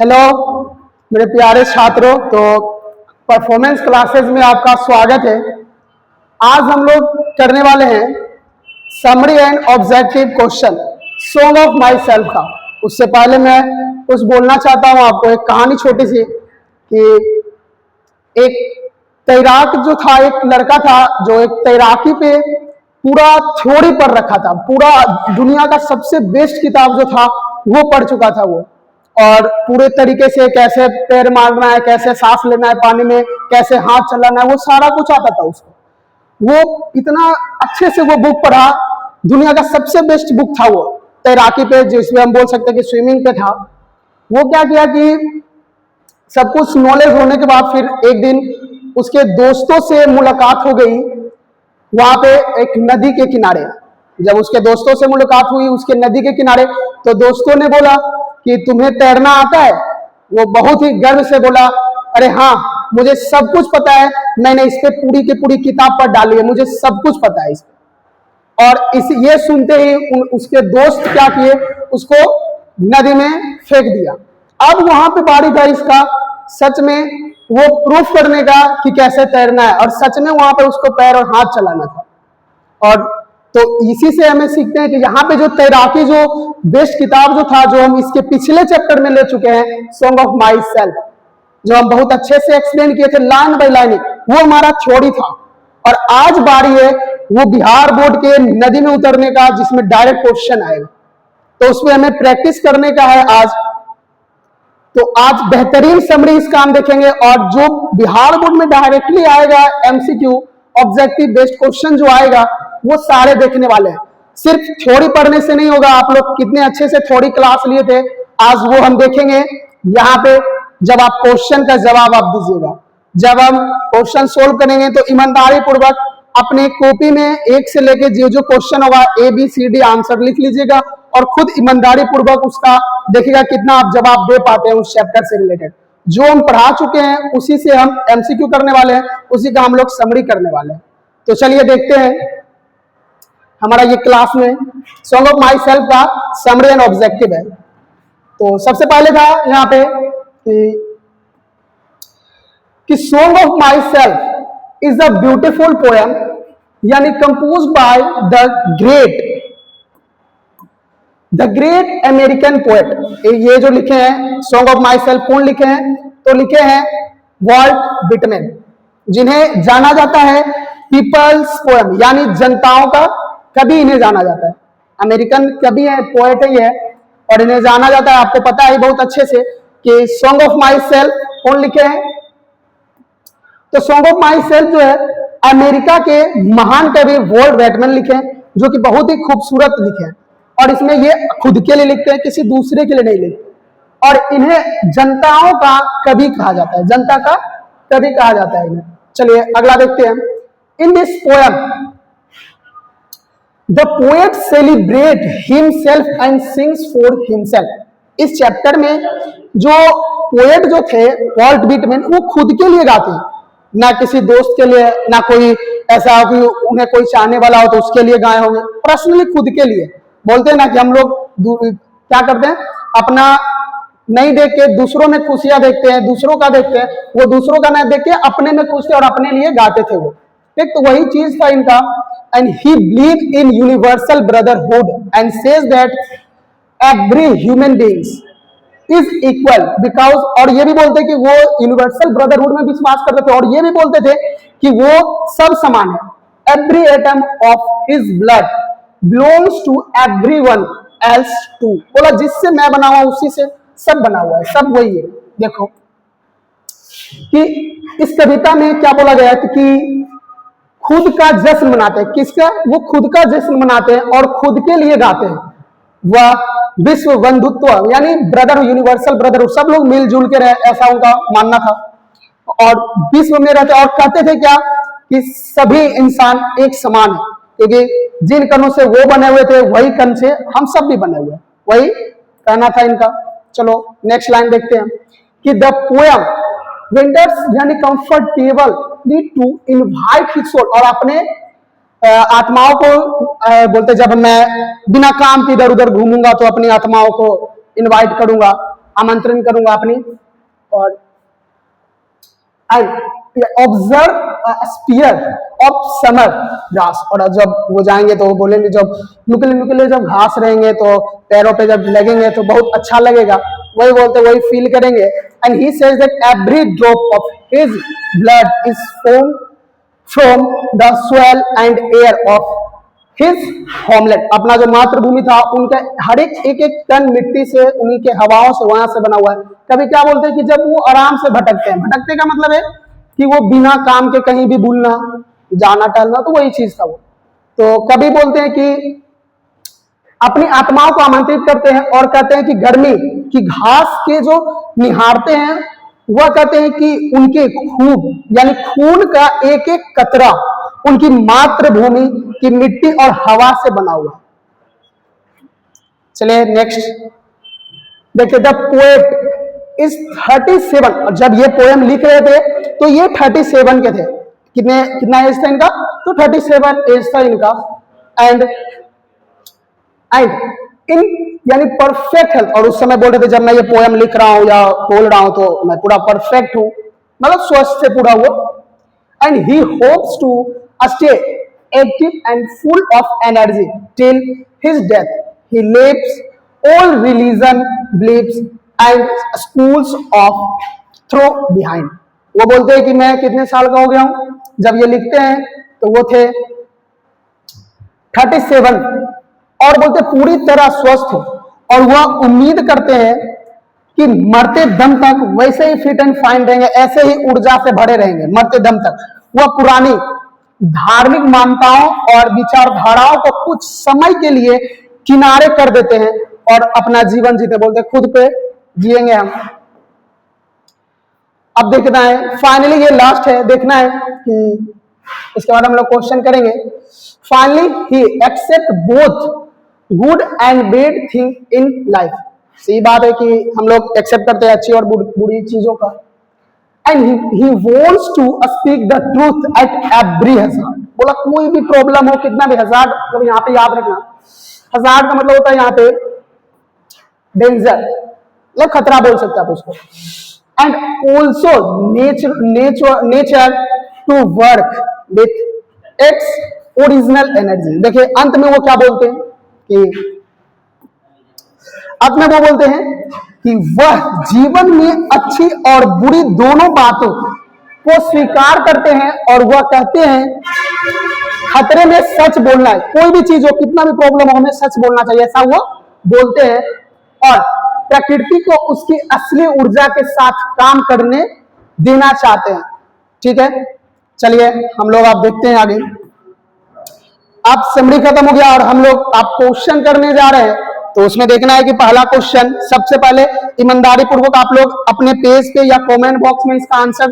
Hello मेरे प्यारे छात्रों। तो परफॉर्मेंस क्लासेस में आपका स्वागत है। आज हम लोग करने वाले हैं summary and objective question song of myself का। उससे पहले मैं कुछ बोलना चाहता हूं आपको, एक कहानी छोटी सी कि एक तैराक जो था, एक लड़का था जो एक तैराकी पे पूरा थ्योरी पढ़ रखा था। पूरा दुनिया का सबसे बेस्ट किताब जो था वो पढ़ चुका था वो, और पूरे तरीके से कैसे पैर मारना है, कैसे सांस लेना है पानी में, कैसे हाथ चलाना है, वो सारा कुछ आता था उसको। वो इतना अच्छे से वो बुक पढ़ा, दुनिया का सबसे बेस्ट बुक था वो तैराकी पे, जिसमें हम बोल सकते हैं कि स्विमिंग पे था। वो क्या किया कि सब कुछ नॉलेज होने के बाद फिर एक दिन उसके दोस्तों से मुलाकात हो गई वहां पे एक नदी के किनारे। जब उसके दोस्तों से मुलाकात हुई उसके नदी के किनारे, तो दोस्तों ने बोला कि तुम्हें तैरना आता है? वो बहुत ही गर्व से बोला, अरे हाँ, मुझे सब कुछ पता है, मैंने इस पे पूरी की पूरी किताब पढ़ डाली है, मुझे सब कुछ पता है इस पे। और ये सुनते ही उसके दोस्त क्या किए, उसको नदी में फेंक दिया। अब वहां पे बारी था इसका सच में वो प्रूफ करने का कि कैसे तैरना है, और सच में वहां पे उसको पैर और हाथ चलाना था। और तो इसी से हमें सीखते हैं कि यहाँ पे जो तैराकी जो बेस्ट किताब जो था, जो हम इसके पिछले चैप्टर में ले चुके हैं, सॉन्ग ऑफ माई सेल्फ, जो हम बहुत अच्छे से एक्सप्लेन किए थे लाइन बाय लाइन, वो हमारा थ्योरी था। और आज बारी है वो बिहार बोर्ड के नदी में उतरने का, जिसमें डायरेक्ट क्वेश्चन आएगा, तो उसमें हमें प्रैक्टिस करने का है आज। तो आज बेहतरीन समरी इसका हम देखेंगे, और जो बिहार बोर्ड में डायरेक्टली आएगा एमसीक्यू ऑब्जेक्टिव बेस्ड क्वेश्चन जो आएगा वो सारे देखने वाले हैं। सिर्फ थ्योरी पढ़ने से नहीं होगा, आप लोग कितने अच्छे से थ्योरी क्लास लिए थे, आज वो हम देखेंगे। यहाँ पे जब आप क्वेश्चन का जवाब आप दीजिएगा, जब हम क्वेश्चन सोल्व करेंगे तो ईमानदारी पूर्वक अपने कॉपी में एक से लेके जो क्वेश्चन होगा ABCD आंसर लिख लीजिएगा, और खुद ईमानदारी पूर्वक उसका देखिएगा कितना आप जवाब दे पाते हैं उस चैप्टर से रिलेटेड। जो हम पढ़ा चुके हैं उसी से हम MCQ करने वाले हैं, उसी का हम लोग समरी करने वाले हैं। तो चलिए देखते हैं हमारा ये क्लास में सॉन्ग ऑफ माई सेल्फ का समरी एंड ऑब्जेक्टिव है। तो सबसे पहले था यहाँ पे कि song of myself is a beautiful poem, यानी compose by the great American poet. ये जो लिखे हैं सॉन्ग ऑफ माई सेल्फ कौन लिखे हैं? तो लिखे हैं वॉल्ट विटमैन, जिन्हें जाना जाता है पीपल्स पोएम, यानी जनताओं का कवि इन्हें जाना जाता है। अमेरिकन कवि है, पोएट ही है, और इन्हें जाना जाता है, आपको पता है बहुत अच्छे से कि सॉन्ग ऑफ माई सेल्फ कौन लिखे हैं। तो सॉन्ग ऑफ माई सेल्फ जो है अमेरिका के महान कवि वॉल्ट विटमैन लिखे हैं, जो कि बहुत ही खूबसूरत लिखे हैं। और इसमें ये खुद के लिए लिखते हैं, किसी दूसरे के लिए नहीं लिखते, और इन्हें जनताओं का कवि कहा जाता है, जनता का कवि कहा जाता है इन्हें। चलिए अगला देखते हैं। In this poem the poet celebrate himself and sings for himself. इस चैप्टर में जो पोएट जो थे वॉल्ट विटमैन, वो खुद के लिए गाते हैं, ना किसी दोस्त के लिए, ना कोई ऐसा हो कि उन्हें कोई चाहने वाला हो तो उसके लिए गाए होंगे, पर्सनली खुद के लिए। बोलते हैं ना कि हम लोग क्या करते हैं, अपना नहीं देख के दूसरों में खुशियां देखते हैं, दूसरों का देखते हैं, वो दूसरों का ना देख के अपने में खुश थे और अपने लिए गाते थे वो। ठीक, तो वही चीज था इनका। And he believe in universal brotherhood and says that every human beings is equal because, और ये भी बोलते कि वो यूनिवर्सल ब्रदरहुड में विश्वास करते थे, और ये भी बोलते थे कि वो सब समान है। Every atom of his blood belongs to everyone else too. बोला जिससे मैं बना हुआ उसी से सब बना हुआ है, सब वही है। देखो कि इस कविता में क्या बोला गया है कि खुद का जश्न मनाते हैं। किसका? वो खुद का जश्न मनाते हैं और खुद के लिए गाते हैं। वह विश्व बंधुत्व, यानी ब्रदर, यूनिवर्सल ब्रदर, सब लोग मिलजुल के रहे, ऐसा उनका मानना था। और विश्व में रहते, और कहते थे क्या कि सभी इंसान एक समान है, क्योंकि जिन कणों से वो बने हुए थे वही कण से हम सब भी बने हुए, वही कहना था इनका। चलो नेक्स्ट लाइन देखते हैं कि द पोएम विंटर्स यानी comfortable need to invite his soul, और अपने आत्माओं को बोलते जब मैं बिना काम के इधर उधर घूमूंगा तो अपनी आत्माओं को इनवाइट करूंगा, आमंत्रण करूंगा अपनी। और observe spear of summer grass, और जब वो जाएंगे तो वो बोलेंगे जब नुकीले नुकीले जब घास रहेंगे तो पैरों पे जब लगेंगे तो बहुत अच्छा लगेगा, वही बोलते वही फील करेंगे। And he says that every drop of his blood is form from the soil and air of his homeland, अपना जो मातृभूमि था उनका हर एक टन मिट्टी से, उन्हीं के हवाओं से, वहां से बना हुआ है। कभी क्या बोलते हैं कि जब वो आराम से भटकते हैं, भटकते का मतलब है कि वो बिना काम के कहीं भी भूलना जाना टहलना, तो वही चीज था वो। तो कभी बोलते हैं कि अपनी आत्माओं को आमंत्रित करते हैं और कहते हैं कि गर्मी की घास के जो निहारते हैं वह कहते हैं कि उनके खून यानी खून का एक एक कतरा उनकी मातृभूमि की मिट्टी और हवा से बना हुआ। चलिए नेक्स्ट देखिए, द पोएट इज 37, और जब ये पोएम लिख रहे थे तो ये 37 के थे। कितना एज था इनका? तो 37 एज था इनका। एंड इन यानी परफेक्ट हेल्थ, और उस समय बोल रहे थे जब मैं ये पोएम लिख रहा हूं या बोल रहा हूं तो मैं पूरा परफेक्ट हूं, मतलब स्वस्थ से पूरा हुआ। And he hopes to stay active and full of energy till his death. He lives all religion beliefs and schools of throw behind। वो बोलते हैं कि मैं कितने साल का हो गया हूं, जब ये लिखते हैं तो वो थे 37, और बोलते पूरी तरह स्वस्थ हो, और वह उम्मीद करते हैं कि मरते दम तक वैसे ही फिट एंड फाइन रहेंगे, ऐसे ही ऊर्जा से भरे रहेंगे मरते दम तक। वह पुरानी धार्मिक मान्यताओं और विचारधाराओं को कुछ समय के लिए किनारे कर देते हैं और अपना जीवन जीते, बोलते खुद पे जिएंगे हम। अब देखना है, फाइनली ये लास्ट है, देखना है कि इसके बाद हम लोग क्वेश्चन करेंगे। Finally he accept both good and bad thing in life. सही बात है कि हम लोग एक्सेप्ट करते हैं अच्छी और बुरी चीजों का। And he wants to speak the truth at every hazard. बोला कोई भी प्रॉब्लम हो, कितना भी हजार्ड, मतलब यहाँ पे याद रखना, हजार्ड का मतलब होता है यहाँ पे डेंजर, मतलब खतरा बोल सकते हैं आप उसको। And also nature to work with its original energy. देखिए अंत में वो क्या बोलते हैं कि अंत में वो बोलते हैं कि वह जीवन में अच्छी और बुरी दोनों बातों को स्वीकार करते हैं, और वह कहते हैं खतरे में सच बोलना है। कोई भी चीज हो, कितना भी प्रॉब्लम हो, हमें सच बोलना चाहिए, ऐसा वो बोलते हैं। और प्रकृति को उसकी असली ऊर्जा के साथ काम करने देना चाहते हैं। ठीक है, चलिए हम लोग आप देखते हैं आगे। अब समरी खत्म हो गया और हम लोग आप क्वेश्चन करने जा रहे हैं। तो उसमें देखना है कि पहला क्वेश्चन, सबसे पहले ईमानदारी पूर्वक आप लोग अपने पेज पे या कमेंट बॉक्स में इसका आंसर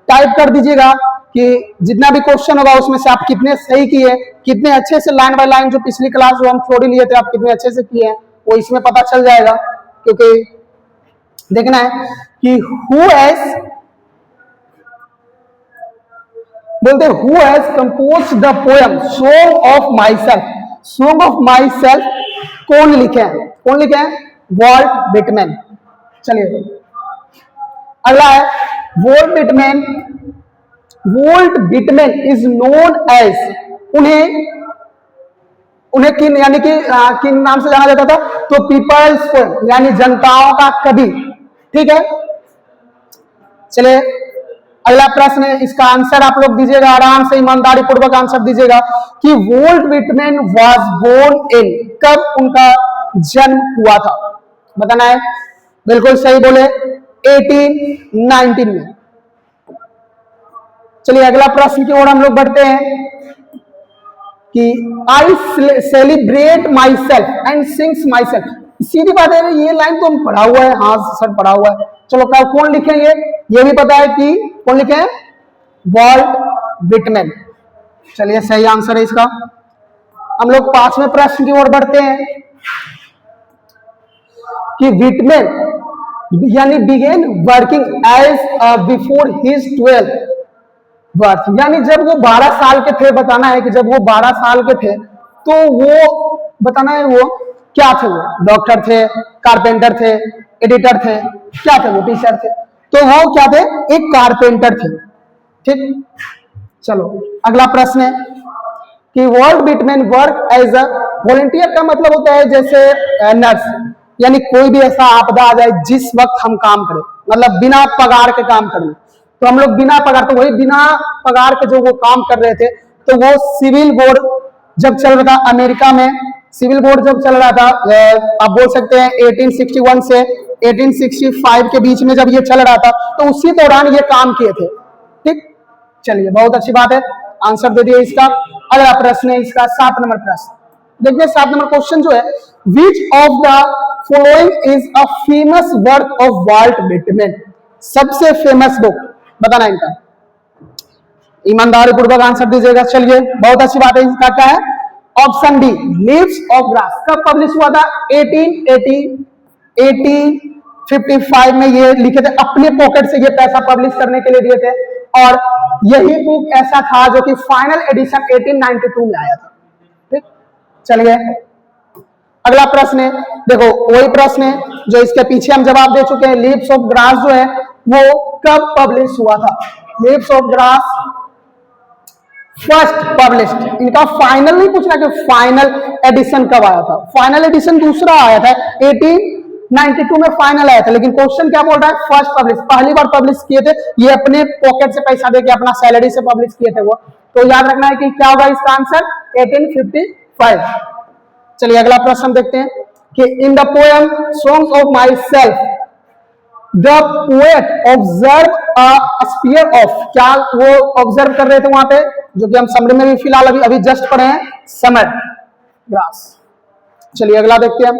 टाइप कर दीजिएगा कि जितना भी क्वेश्चन होगा उसमें से आप कितने सही किए, कितने अच्छे से लाइन बाय लाइन जो पिछली क्लास जो हम थ्योरी लिए थे आप कितने अच्छे से किए हैं, वो इसमें पता चल जाएगा। क्योंकि देखना है कि हु हैज बोलते who has composed the poem song of myself. Song of myself कौन लिखे हैं? कौन लिखे हैं? Walt Whitman. चलिए अगला है Walt Whitman. Walt Whitman is known as, उन्हें किन यानी कि किन नाम से जाना जाता था? तो पीपल्स पोएट यानी जनताओं का कवि। ठीक है, चलिए अगला प्रश्न है, इसका आंसर आप लोग दीजिएगा आराम से, ईमानदारी पूर्वक आंसर दीजिएगा कि Walt Whitman was born in, कब उनका जन्म हुआ था, बताना है। बिल्कुल सही बोले, 1819 में। चलिए अगला प्रश्न की ओर हम लोग बढ़ते हैं कि I celebrate myself and sings myself. सीधी बात है, ये लाइन तो हम पढ़ा हुआ है, हाँ सर पढ़ा हुआ है। चलो कौन लिखेंगे? ये भी पता है कि कौन लिखे हैं? Walt Whitman. चलिए सही आंसर है इसका। हम लोग पांचवें प्रश्न की ओर बढ़ते हैं कि विटमैन यानी began working as before his 12th birth, यानी जब वो 12 साल के थे, बताना है कि जब वो 12 साल के थे तो वो बताना है वो क्या थे? वो डॉक्टर थे, कारपेंटर थे, एडिटर थे, क्या थे वो टीचर थे, तो वो क्या थे, एक कारपेंटर थे। ठीक, चलो अगला प्रश्न है कि Walt Whitman work as a volunteer का मतलब होता है जैसे नर्स, यानी कोई भी ऐसा आपदा आ जाए जिस वक्त हम काम करें, मतलब बिना पगार के काम करना, तो हम लोग बिना पगार, तो वही बिना पगार के जो वो काम कर रहे थे, तो वो सिविल वॉर जब चल रहा था अमेरिका में, सिविल वॉर जब चल रहा था, आप बोल सकते हैं 1861 से 1865 के बीच में जब ये चल रहा था, तो उसी दौरान ये काम किए थे। ठीक, चलिए बहुत अच्छी बात है, आंसर दे दिए इसका। अगला प्रश्न है इसका 7 नंबर प्रश्न, देखिए 7 नंबर क्वेश्चन जो है, which of the following is a famous work of Walt Whitman, सबसे फेमस बुक बताना इनका, ईमानदारी पूर्वक आंसर दीजिएगा। चलिए बहुत अच्छी बात है, इसका क्या है, option D leaves of grass. कब पब्लिश हुआ था, 1855 में ये लिखे थे, अपने पॉकेट से ये पैसा पब्लिश करने के लिए दिए थे, और यही बुक ऐसा था जो कि फाइनल एडिशन 1892 में आया था। ठीक, चलिए अगला प्रश्न है, देखो वही प्रश्न है जो इसके पीछे हम जवाब दे चुके हैं, लीव्स ऑफ ग्रास जो है वो कब पब्लिश हुआ था, leaves of grass first published, इनका फाइनल नहीं पूछ रहा कि फाइनल एडिशन कब आया था, फाइनल एडिशन दूसरा आया था 1892 में फाइनल आया था, लेकिन क्वेश्चन क्या बोल रहा है, फर्स्ट पब्लिश, पहली बार पब्लिश किए थे, ये अपने पॉकेट से पैसा देके अपना सैलरी से पब्लिश किए थे वो, तो याद रखना है कि क्या होगा इसका आंसर 1855। चलिए अगला प्रश्न देखते हैं कि in the poem songs of my self the poet observe a spear of, क्या वो ऑब्जर्व कर रहे थे वहां पे, जो कि हम समरी में भी फिलहाल अभी जस्ट पढ़े हैं, समर ग्रास। चलिए अगला देखते हैं,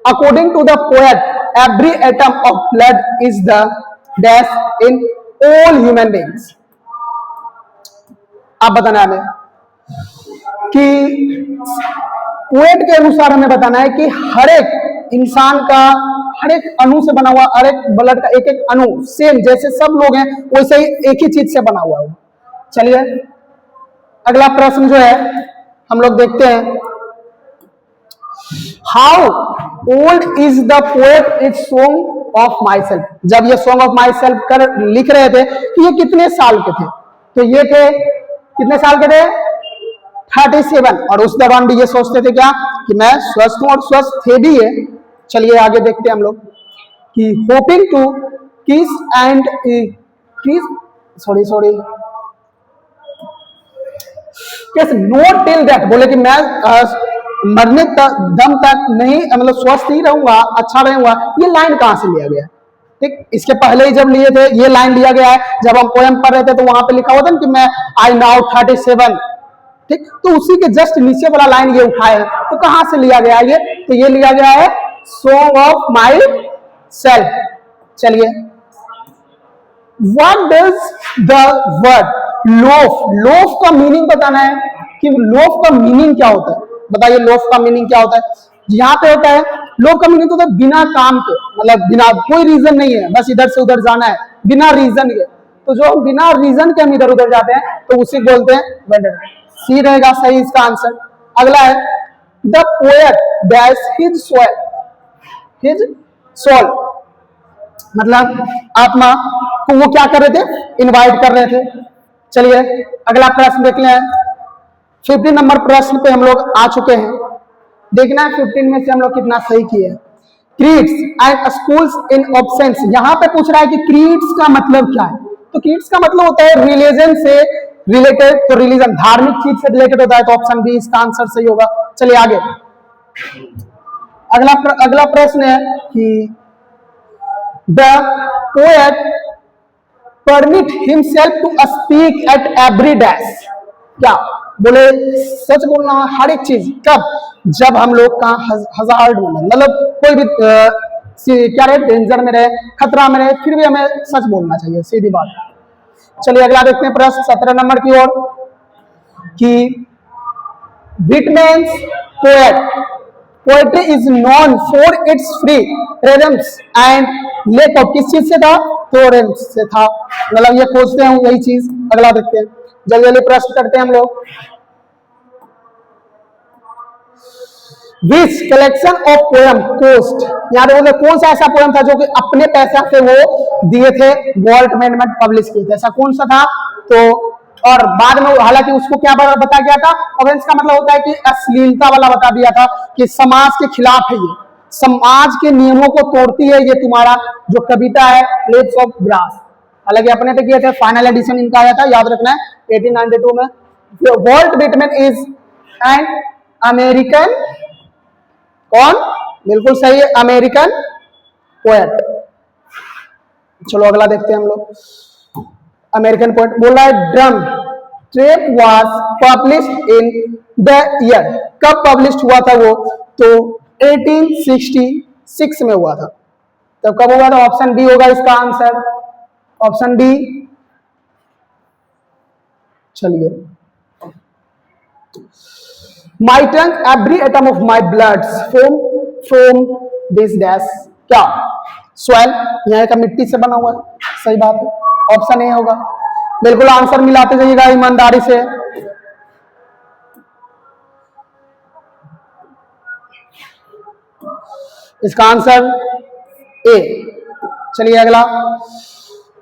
according to the poet every atom of blood is the dash in all human beings, आप बताना है हमें कि पोएट के अनुसार हमें बताना है कि हर एक इंसान का, हर एक अणु से बना हुआ, हर एक ब्लड का एक एक अणु सेम जैसे सब लोग हैं वैसे ही एक ही चीज से बना हुआ है। चलिए अगला प्रश्न जो है हम लोग देखते हैं, how old is the poet is song of my self, जब ये सॉन्ग ऑफ माई सेल्फ कर लिख रहे थे कि ये कितने साल के थे, तो ये थे कितने साल के थे, 37, और उस दौरान भी ये सोचते थे क्या कि मैं स्वस्थ हूं, और स्वस्थ थे भी ये। चलिए आगे देखते हैं हम लोग कि होपिंग टू किस एंड किस सॉरी किस नोट टिल दैट, बोले कि मैं मरने दम तक नहीं, मतलब स्वस्थ ही रहूंगा, अच्छा रहूंगा, ये लाइन कहां से लिया गया, ठीक, इसके पहले ही जब लिए थे ये लाइन लिया गया है, जब हम पोएम पढ़ रहे थे तो वहां पे लिखा हुआ था कि मैं आई नाउ 37, ठीक, तो उसी के जस्ट नीचे वाला लाइन ये उठाए हैं, तो कहां से लिया गया ये, तो ये लिया गया है सॉन्ग ऑफ माई सेल्फ। चलिए what does the word loaf, loaf का मीनिंग बताना है कि लोफ का मीनिंग क्या होता है, बताइए लोफ का मीनिंग क्या होता है। यहाँ पे होता है लोफ का मीनिंग होता है बिना काम के, मतलब बिना कोई रीजन नहीं है, बस इधर से उधर जाना है बिना रीजन के, तो जो बिना रीजन के हम इधर उधर जाते हैं तो उसे बोलते हैं वेंडर, सी रहेगा सही इसका आंसर। अगला है the poet dash his soul, मतलब आत्मा को वो क्या कर रहे थे, इनवाइट कर रहे थे। चलिए अगला प्रश्न देख लें, 15 नंबर प्रश्न पे हम लोग आ चुके हैं, देखना है 15 में से हम लोग कितना सही किए। Creeds and schools in absence, यहां पे पूछ रहा है कि क्रीड्स का मतलब क्या है, तो क्रीड्स का मतलब होता है रिलीजन से रिलेटेड, तो रिलीजन धार्मिक चीज से रिलेटेड होता है, तो ऑप्शन बी इसका आंसर सही होगा। चलिए आगे अगला प्रश्न है कि the poet permit himself to speak at every dash, क्या बोले सच बोलना हर एक चीज, कब, जब हम लोग का हजार्ड में, मतलब कोई भी क्या रहे, डेंजर में रहे, खतरा में रहे, फिर भी हमें सच बोलना चाहिए, सीधी बात। चलिए अगला देखते हैं प्रश्न 17 नंबर की ओर कि Whitman's poetry is known for its free rhythms and lack of, किस चीज से था, थोरेंस से था, मतलब ये खोजते हैं यही चीज। अगला देखते हैं, जल्दी जल्दी प्रश्न करते हैं हम लोग। विच कलेक्शन ऑफ पोएम कोस्ट, यहाँ पे कौन सा ऐसा पोएम था जो कि अपने पैसा से वो दिए थे, वॉल्ट मैनन पब्लिश किए थे, ऐसा कौन सा था। तो और बाद में हालांकि उसको क्या बता गया था, ऑफेंस का मतलब होता है कि अश्लीलता वाला बता दिया था कि समाज के खिलाफ है, ये समाज के नियमों को तोड़ती है ये तुम्हारा जो कविता है प्लेट्स ऑफ ग्रास। हालांकि अपने पे किए थे, फाइनल एडिशन इनका आया था, याद रखना है 1892 में। Walt Whitman is an American, कौन, बिल्कुल सही है, अमेरिकन पोएट। चलो अगला देखते हैं हम लोग। अमेरिकन पोएट बोल रहा है drum trap was published in the year, कब पब्लिश हुआ था वो, तो 1866 में हुआ था। तो कब हुआ था, ऑप्शन बी होगा इसका आंसर, ऑप्शन डी। चलिए, my tongue every atom of my blood from this dash, क्या, स्वेल, यहाँ का मिट्टी से बना हुआ है, सही बात है, ऑप्शन ए होगा। बिल्कुल आंसर मिलाते जाइएगा ईमानदारी से। इसका आंसर ए। चलिए अगला,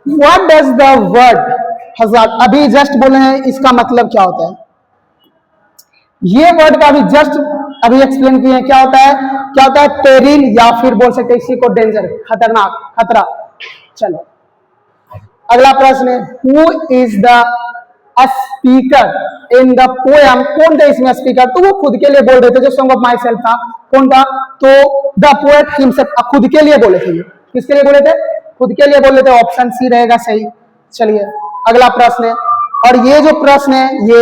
व्हाट डज द वर्ड हजाक, अभी जस्ट बोले हैं, इसका मतलब क्या होता है, ये वर्ड का अभी जस्ट अभी एक्सप्लेन किए हैं, क्या होता है, क्या होता है, पेरिल, या फिर बोल सकते हैं इसी को डेंजर, खतरनाक, खतरा। चलो अगला प्रश्न है, who is the speaker in the poem, कौन थे इसमें स्पीकर, तो वो खुद के लिए बोल रहे थे, जो सॉन्ग ऑफ माई सेल्फ था, कौन था, तो द पोएट हिमसेल्फ, खुद के लिए बोले थे, ये किसके लिए बोले थे, खुद के लिए बोले थे, ऑप्शन सी रहेगा सही। चलिए अगला प्रश्न है, और ये जो प्रश्न है ये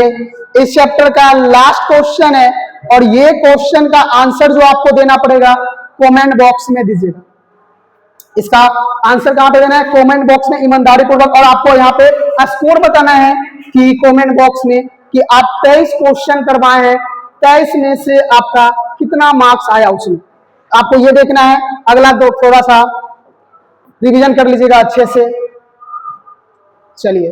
इस चैप्टर का लास्ट क्वेश्चन है, और ये क्वेश्चन का आंसर जो आपको देना पड़ेगा कमेंट बॉक्स में दीजिएगा। इसका आंसर कहां पे देना है, कमेंट बॉक्स में ईमानदारी पूर्वक, और आपको यहाँ पे स्कोर बताना है कि कमेंट बॉक्स में कि आप 23 क्वेश्चन करवाए हैं, 23 में से आपका कितना मार्क्स आया उसमें, आपको ये देखना है। अगला तो थोड़ा सा रिवीजन कर लीजिएगा अच्छे से। चलिए